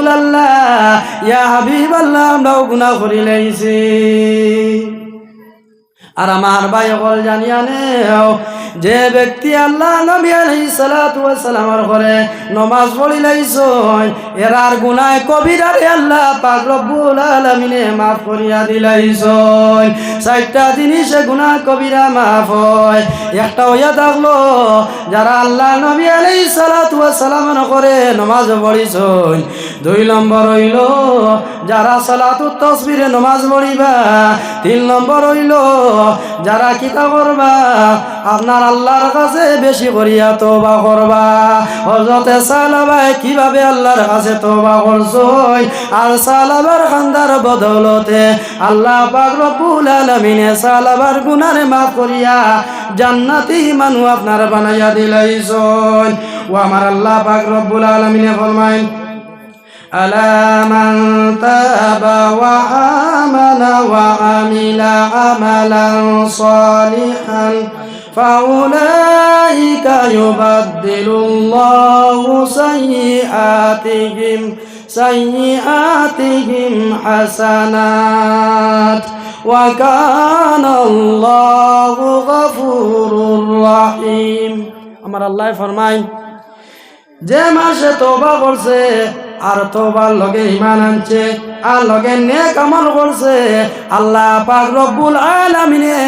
রাসূলুল্লাহ ইয়া হাবিবাল্লাহ আমরাও গুনাহ করি লাইছি। আর আমার ভাই হল জানিয়া নেও যে ব্যক্তি আল্লাহ নবী আলাইহিস সালাতু ওয়াস সালামের ঘরে নামাজ পড়ি লাইছয় এরার গুনাহ কবিরারে আল্লাহ পাক রব্বুল আলামিনে maaf করিয়া দিলাইছয়। চারটা জিনিসে গুনাহ কবিরা maaf হয়। একটা হইয়া থাকলো যারা আল্লাহ নবী আলাইহিস সালাতু ওয়াস সালামের ঘরে নামাজ পড়িছয়। দুই নম্বর হইল যারা সালাতুত তাসবিহে নামাজ পড়িবা। তিন নম্বর হইল যারা কিতা করবা আপনার আল্লাহর কাছে বেশি করিয়া তওবা করবা। হযরতে সাহাবা কিভাবে আল্লাহর কাছে তওবা করছই আর সাহাবার খান্দার বদৌলতে আল্লাহ পাক রব্বুল আলামিনে সাহাবার গুনাহ maaf করিয়া জান্নাতি মানুষ আপনার বানাইয়া দিলাইছন। ও আমার আল্লাহ পাক রব্বুল আলামিনে ফরমায় ألا من تاب وآمن وعمل عملا صالحا فأولئك يبدل الله سيئاتهم حسنات وكان الله غفور رحيم। আমার আল্লাহ ফরমায় যে মাসে তওবা করছে আর তওবার লগে ঈমান আনছে আর লগে নেক আমল করছে আল্লাহ পাক রব্বুল আলামিনে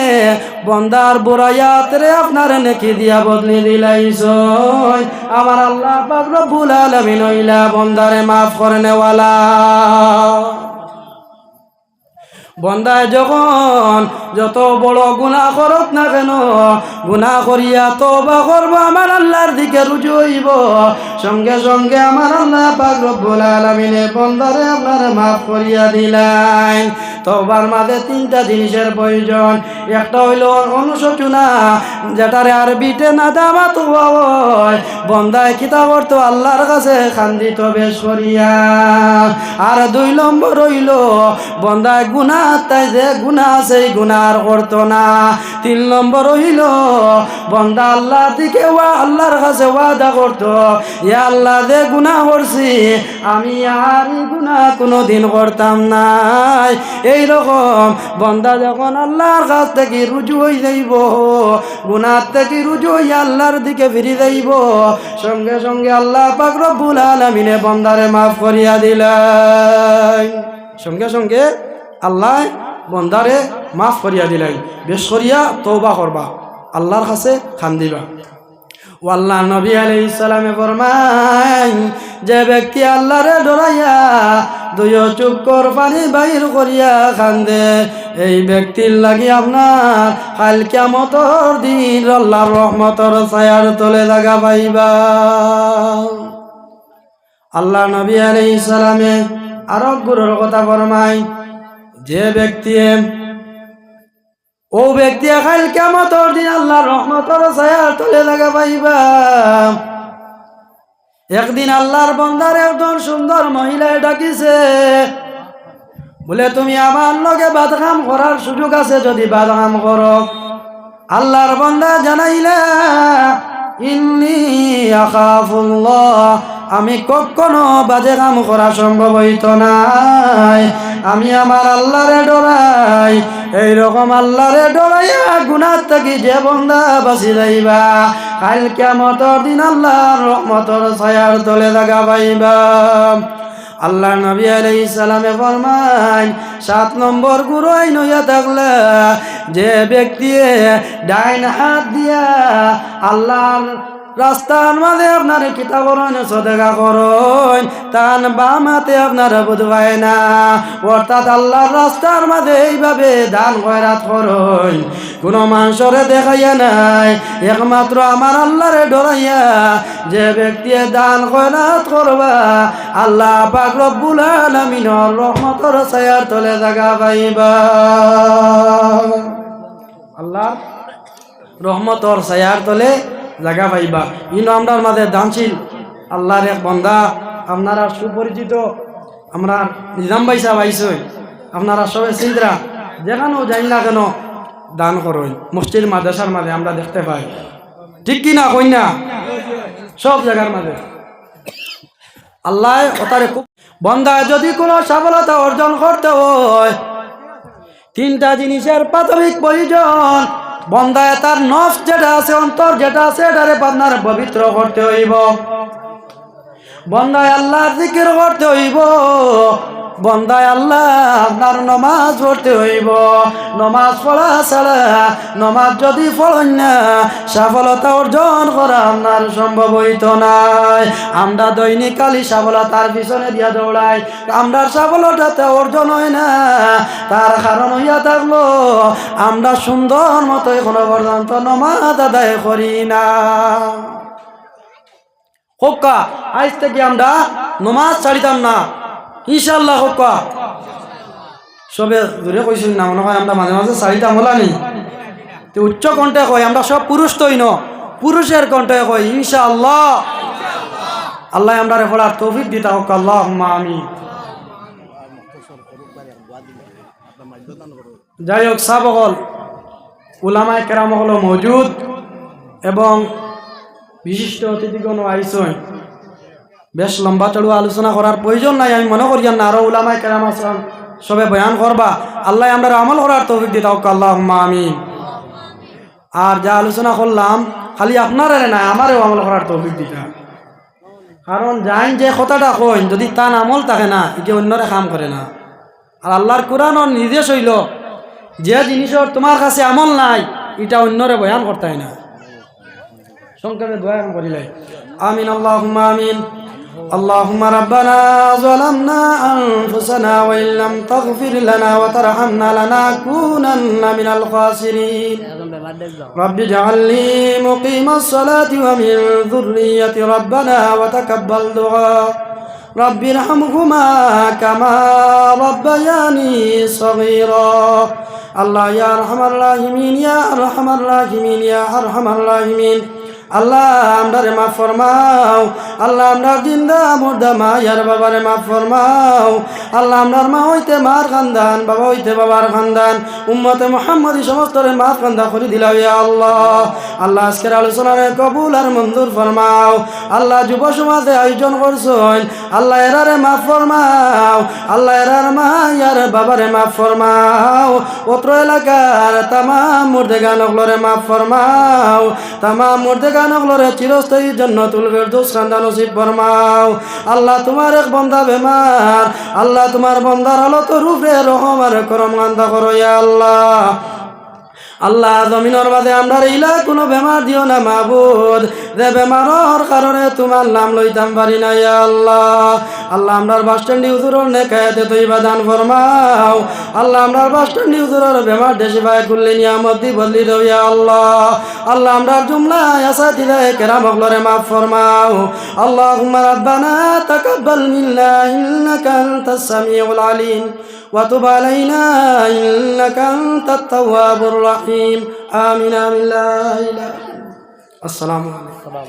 বান্দার বুরায়াত রে আপনার নেকি দিয়া বদলি দিলাইছয়। আমার আল্লাহ পাক রব্বুল আলামিন হইলা বান্দারে maaf করনে ওয়ালা। বন্দায় যখন যত বড় গুনাহ করত না কেন গুনাহ করিয়া তওবা করব আমার আল্লাহর দিকে রুজু হইব সঙ্গে সঙ্গে আমার আল্লাহ পাক রব্বুল আলামিনে বন্দারে আপনারে maaf করিয়া দিলেন। তওবার মাঝে তিনটা জিনিসের প্রয়োজন। একটা হইল অনুশোচনা যেটারে আরবিতে নাদামাত হয়। বন্দায় কিতা করতো আল্লাহর কাছে খান্দিত বেশ করিয়া। আর দুই নম্বর হইল বন্দায় গুনাহ তাই যে গুনাহ সেই গুনাহ করতো না। তিন নম্বর হইল বন্দা আল্লাহর দিকে আল্লাহর কাছে ওয়াদা করতো ইয়া আল্লাহ যে গুনাহ করছি আমি আর গুনাহ কোনোদিন করতাম না। এইরকম বন্দা যখন আল্লাহর কাছ থেকে রুজু হয়ে যাইব গুনাহ থেকে রুজু হইয়া আল্লাহর দিকে ফিরে যাইব সঙ্গে সঙ্গে আল্লাহ পাক রব্বুল আলামিনে বন্দারে maaf করিয়া দিলেন। সঙ্গে সঙ্গে আল্লাহ বন্দারে maaf করিয়া দিলেন। বেশ করিয়া তওবা করবা আল্লাহর কাছে খান্দিবা। ও আল্লাহ নবী আলাইহিস সালামে ফরমায় যে ব্যক্তি আল্লাহরে ডরাইয়া দুই চোখের পানি বাইর করিয়া কান্দে এই ব্যক্তির লাগি আপনার কাল কিয়ামতের দিন আল্লাহর রহমতের ছায়ার তলে জায়গা পাইবা। আল্লাহ নবী আলাইহিস সালামে আরো গুরুর কথা ফরমায় যে ব্যক্তি ও ব্যক্তি কাল কিয়ামতের দিন আল্লাহর রহমতের ছায়ার তলে জায়গা পাইবা। একদিন আল্লাহর বান্দার একজন সুন্দর মহিলায় ডাকিছে বলে তুমি আমার লগে বাদকাম করার সুযোগ আছে যদি বাদকাম করো। আল্লাহর বান্দা জানাইলা ইন্নী আখাফুল্লাহ আমি কখনো বাজে কাম করা সম্ভব হইতো নাই। আমি আমার আল্লাহরে ডরাই। এইরকম আল্লাহরে ডরাইয়া গুনাহ থেকে যে বান্দা বাঁচি যাইবা কাল কিয়ামতের দিন আল্লাহর রহমতের ছায়ার তলে জায়গা পাইবা। আল্লাহ নবী আলাইহিস সালামে ফরমায় 7 নম্বর গুরু আইন হইয়া থাকলে যে ব্যক্তি ডাইন হাত দিয়া আল্লাহর রাস্তার মাঝে আপনার কিতা করেন সদকা করেন তান বাম হাতে আপনার বুঝবায় না। অর্থাৎ আল্লাহর রাস্তার মাঝে এইভাবে দান খয়রাত করেন কোনো মানুষরে দেখাইয়া নাই একমাত্র আমার আল্লাহরে ডরাইয়া যে ব্যক্তি দান খয়রাত করবা আল্লাহ পাক রব্বুল আলামিনের রহমতের ছায়ার তলে জায়গা পাইবা। আল্লাহ রহমতের ছায়ার তলে জায়গা পাইবা। ইনো আমরার মাঝে দানশীল আল্লাহর এক বান্দা আপনারা সুপরিচিত আমরা নিজাম ভাই সাহেব আইসই আপনারা সবাই চিন্তা যেখানেও যাই না কেন দান করই মসজিদ মাদ্রাসার মাঝে আমরা দেখতে পাই ঠিক কি না কই না সব জায়গার মাঝে। আল্লাহ ওতারে খুব বন্দায় যদি কোনো সফলতা অর্জন করতে হয় তিনটা জিনিসের প্রাথমিক প্রয়োজন। বন্দায় তার নফস যেটা আছে, অন্তর যেটা আছে, এটারে আপনার পবিত্র করতে হইব। বন্দায় আল্লাহর জিকির করতে হইব। বন্দায় আল্লাহ আপনার নমাজ পড়তে হইব। নমাজ পড়া ছাড়া, নমাজ যদি পড়েন না, সফলতা অর্জন করা আপনার সম্ভব হইত নাই। আমরা দৈনিক কালী সফলতার পিছনে দিয়া দৌড়াই, আমরা সফলতাতে অর্জন হয় না। তার কারণ হইয়া থাকলো আমরা সুন্দর মতো এখনো পর্যন্ত নমাজ আদায় করি না। হোক্কা আজ থেকে আমরা নমাজ ছাড়িতাম না ইনশাআল্লাহ। হোক্কা সবে দূরে কইছি না, মনে হয় আমরা মাঝে মাঝে ছাড়িতাম হলা নি। তো উচ্চ কণ্ঠে কয়, আমরা সব পুরুষ তৈ ন, পুরুষের কণ্ঠে কয় ইনশাআল্লাহ। আল্লাহ আমরা পড়ার তৌফিক দিতা হোক, আল্লাহুম্মা আমিন। যাই হোক, সাবকল উলামায়ে কেরাম হলো মওজুদ এবং বিশিষ্ট অতিথিগণ আইসন। বেশ লম্বা চড়ুয়া আলোচনা করার প্রয়োজন নাই, আমি মনে করি না। আরো উলামায়ে কেরাম আছেন, সবে বয়ান করবা। আল্লাহ আমরা আমল করার তৌফিক দিতা হোক, আল্লাহুম্মা আমিন। আর যা আলোচনা করলাম খালি আপনারা না, আমারও আমল করার তৌফিক দিতা। কারণ যাই যে কথাটা কইন যদি তার আমল থাকে না, এটা অন্যরা কাম করে না। আর আল্লাহর কোরআনের নির্দেশ হইল যে জিনিসের তোমার কাছে আমল নাই, এটা অন্যরে বয়ান করতে হয় না। সংক্ষেপে দোয়া করিলাই আমিন, আল্লাহুম্মা আমিন। আল্লাহুম্মা রাব্বানা যালামনা আনফুসানা ওয়া ইল্লাম তাগফির লানা ওয়া তারহামনা লানাকুনান্না মিনাল খাসিরিন। রব্বি জাআলনি মুকিমাস সালাতি ওয়া মিন যুররিয়্যাতি রাব্বানা ওয়া তাকাব্বাল দুআ। রব্বি রহমহুমা কামা রাব্বায়ানি সগীরা। আল্লাহ ইয়া আরহামার রাহিমিন, ইয়া আরহামার রাহিমিন, ইয়া আরহামার রাহিমিন। আল্লাহ আমরারে মাফ ফরমাও। আল্লাহ আমরার জিন্দা মুর্দা মা ইয়ার বাবারে মাফ ফরমাও। আল্লাহ আমরার মা হইতে মার খানদান, বাবা হইতে বাবার খানদান, উম্মতে মুহাম্মদী সমস্তরে মাফ খান্দা করে দিলাও ইয়া আল্লাহ। আল্লাহ আজকের আলোচনারে কবুল আর মঞ্জুর ফরমাও। আল্লাহ যুব সমাজে আয়োজন করছেন, আল্লাহ এরারে মাফ ফরমাও। আল্লাহ এরার মা ইয়ার বাবারে মাফ ফরমাও। অত্র এলাকার তামাম মুর্দেগানগুলোরে মাফ ফরমাও। তামাম মুর্দেগানগুলোরে চিরস্থায়ী জান্নাতুল ফেরদৌস খান্দা নসিব ফরমাও। আল্লাহ তোমার এক বান্দা বেমার, আল্লাহ তোমার বান্দার হালত রূপে রহম আর করম খান্দা করো ইয়া আল্লাহ। আল্লাহ জমিনের মাঝে আমরা ইলা কোনো বেমার দিও না মাবুদ, যে বেমারের কারণে তোমার নাম লইতাম পারি না ইয়া আল্লাহ। আল্লাহ আমরার বাস স্ট্যান্ডি হুজুরের নেকায়াতে তৈবা দান ফরমাও। আল্লাহ আমরার বাস স্ট্যান্ডি হুজুরের বেমার দেশে ভাই খুললে নিয়ামত দি বদলি দাও ইয়া আল্লাহ। আল্লাহ আমরার জুমলা আসাতিদায়ে কেরাম হকলরে মাফ ফরমাও। আল্লাহুম্মা রাব্বানা তাকাব্বাল মিন্না ইন্নাকা আনতাস সামিউল আলিম ওয়া তুব আলাইনা ইন্নাকা আনতাত তাওয়াবুর রহিম। আমিন আমিন লা ইলাহা ইল্লা। আসসালামু আলাইকুম।